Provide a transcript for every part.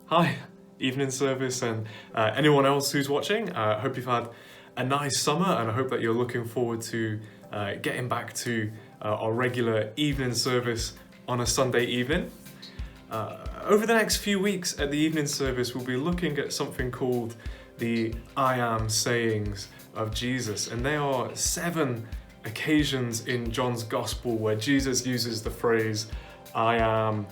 Hi, evening service, and anyone else who's watching. I hope you've had a nice summer, and I hope that you're looking forward to getting back to our regular evening service on a Sunday evening. Over the next few weeks at the evening service, we'll be looking at something called the I am sayings of Jesus, and they are 7 occasions in John's Gospel where Jesus uses the phrase I am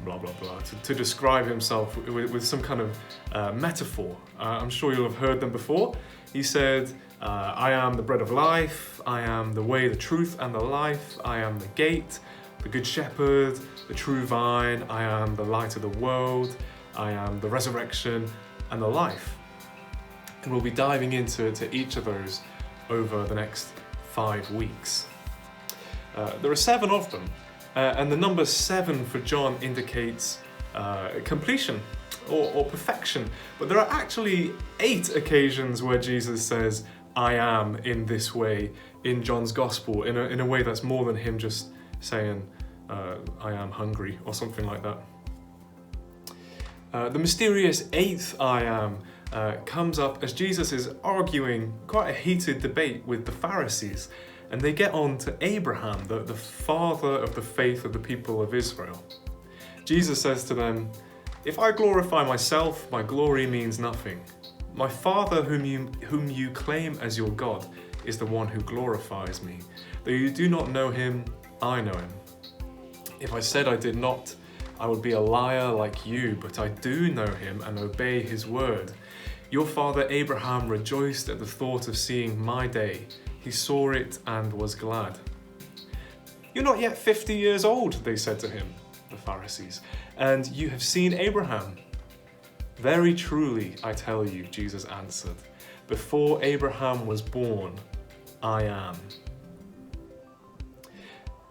blah blah blah to describe himself with some kind of metaphor. I'm sure you'll have heard them before. He said, I am the bread of life, I am the way, the truth and the life, I am the gate, the good shepherd, the true vine, I am the light of the world, I am the resurrection and the life. And we'll be diving into each of those over the next 5 weeks. There are 7 of them. And the number 7 for John indicates completion or perfection. But there are actually 8 occasions where Jesus says, I am in this way in John's Gospel, in a way that's more than him just saying, I am hungry or something like that. The mysterious 8th I am comes up as Jesus is arguing quite a heated debate with the Pharisees. And they get on to Abraham, the father of the faith of the people of Israel. Jesus says to them, if I glorify myself, my glory means nothing. My Father whom you claim as your God is the one who glorifies me. Though you do not know him, I know him. If I said I did not, I would be a liar like you, but I do know him and obey his word. Your father Abraham rejoiced at the thought of seeing my day. He saw it and was glad. You're not yet 50 years old, they said to him, the Pharisees, and you have seen Abraham. Very truly, I tell you, Jesus answered, before Abraham was born, I am.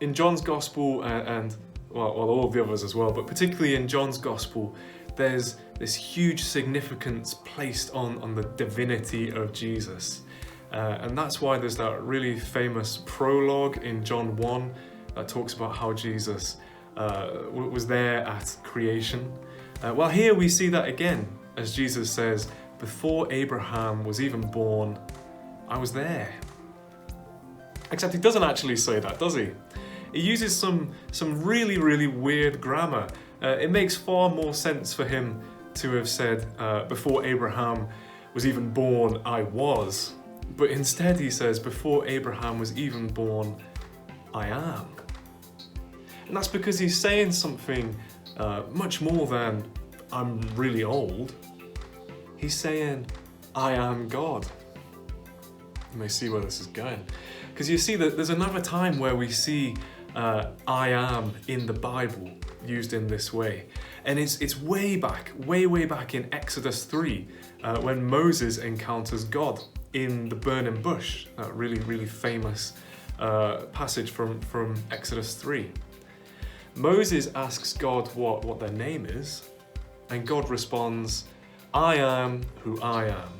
In John's Gospel, and all of the others as well, but particularly in John's Gospel, there's this huge significance placed on the divinity of Jesus. And that's why there's that really famous prologue in John 1 that talks about how Jesus was there at creation. Well, here we see that again, as Jesus says, before Abraham was even born, I was there. Except he doesn't actually say that, does he? He uses some really, really weird grammar. It makes far more sense for him to have said, before Abraham was even born, I was. But instead he says, before Abraham was even born, I am. And that's because he's saying something much more than, I'm really old. He's saying, I am God. You may see where this is going. Because you see that there's another time where we see I am in the Bible used in this way. And it's way back in Exodus 3, when Moses encounters God in the burning bush, that really, really famous passage from Exodus 3. Moses asks God what their name is, and God responds, I am who I am.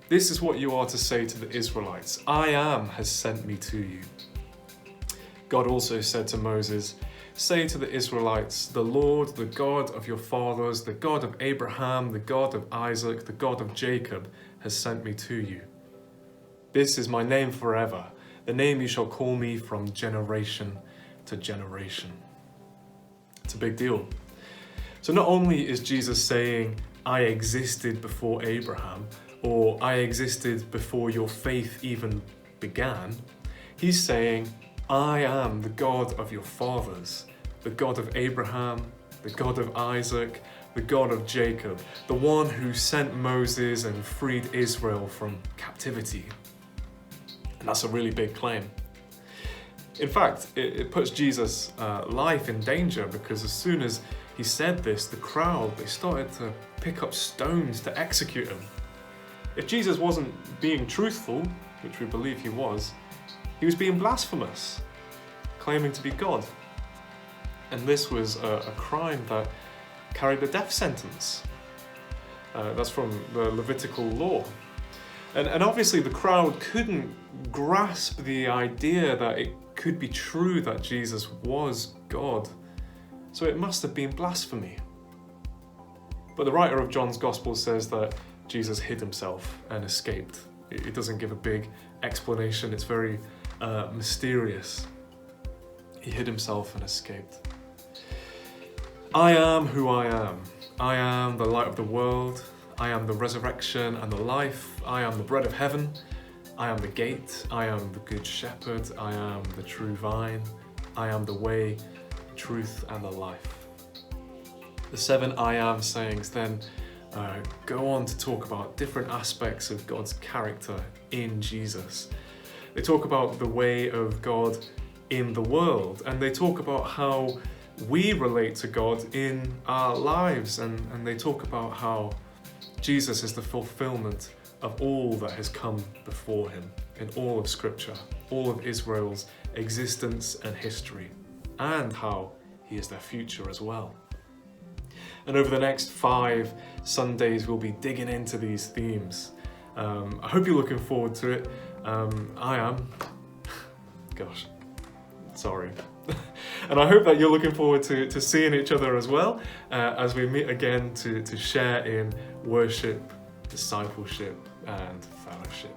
This is what you are to say to the Israelites, I am has sent me to you. God also said to Moses, say to the Israelites, the Lord, the God of your fathers, the God of Abraham, the God of Isaac, the God of Jacob, has sent me to you. This is my name forever, the name you shall call me from generation to generation. It's a big deal. So not only is Jesus saying, I existed before Abraham, or I existed before your faith even began, he's saying, I am the God of your fathers, the God of Abraham, the God of Isaac, the God of Jacob, the one who sent Moses and freed Israel from captivity. And that's a really big claim. In fact, it puts Jesus' life in danger, because as soon as he said this, the crowd, they started to pick up stones to execute him. If Jesus wasn't being truthful, which we believe he was being blasphemous, claiming to be God. And this was a crime that carried a death sentence. That's from the Levitical law. And obviously the crowd couldn't grasp the idea that it could be true that Jesus was God. So it must have been blasphemy. But the writer of John's Gospel says that Jesus hid himself and escaped. It doesn't give a big explanation. It's very mysterious. He hid himself and escaped. I am who I am. I am the light of the world. I am the resurrection and the life. I am the bread of heaven. I am the gate. I am the good shepherd. I am the true vine. I am the way, truth, and the life. The 7 I am sayings then go on to talk about different aspects of God's character in Jesus. They talk about the way of God in the world, and they talk about how we relate to God in our lives, and they talk about how Jesus is the fulfillment of all that has come before him in all of Scripture, all of Israel's existence and history, and how he is their future as well. And over the next 5 Sundays, we'll be digging into these themes. I hope you're looking forward to it. I am. Gosh, sorry. And I hope that you're looking forward to seeing each other as well as we meet again to share in worship, discipleship, and fellowship.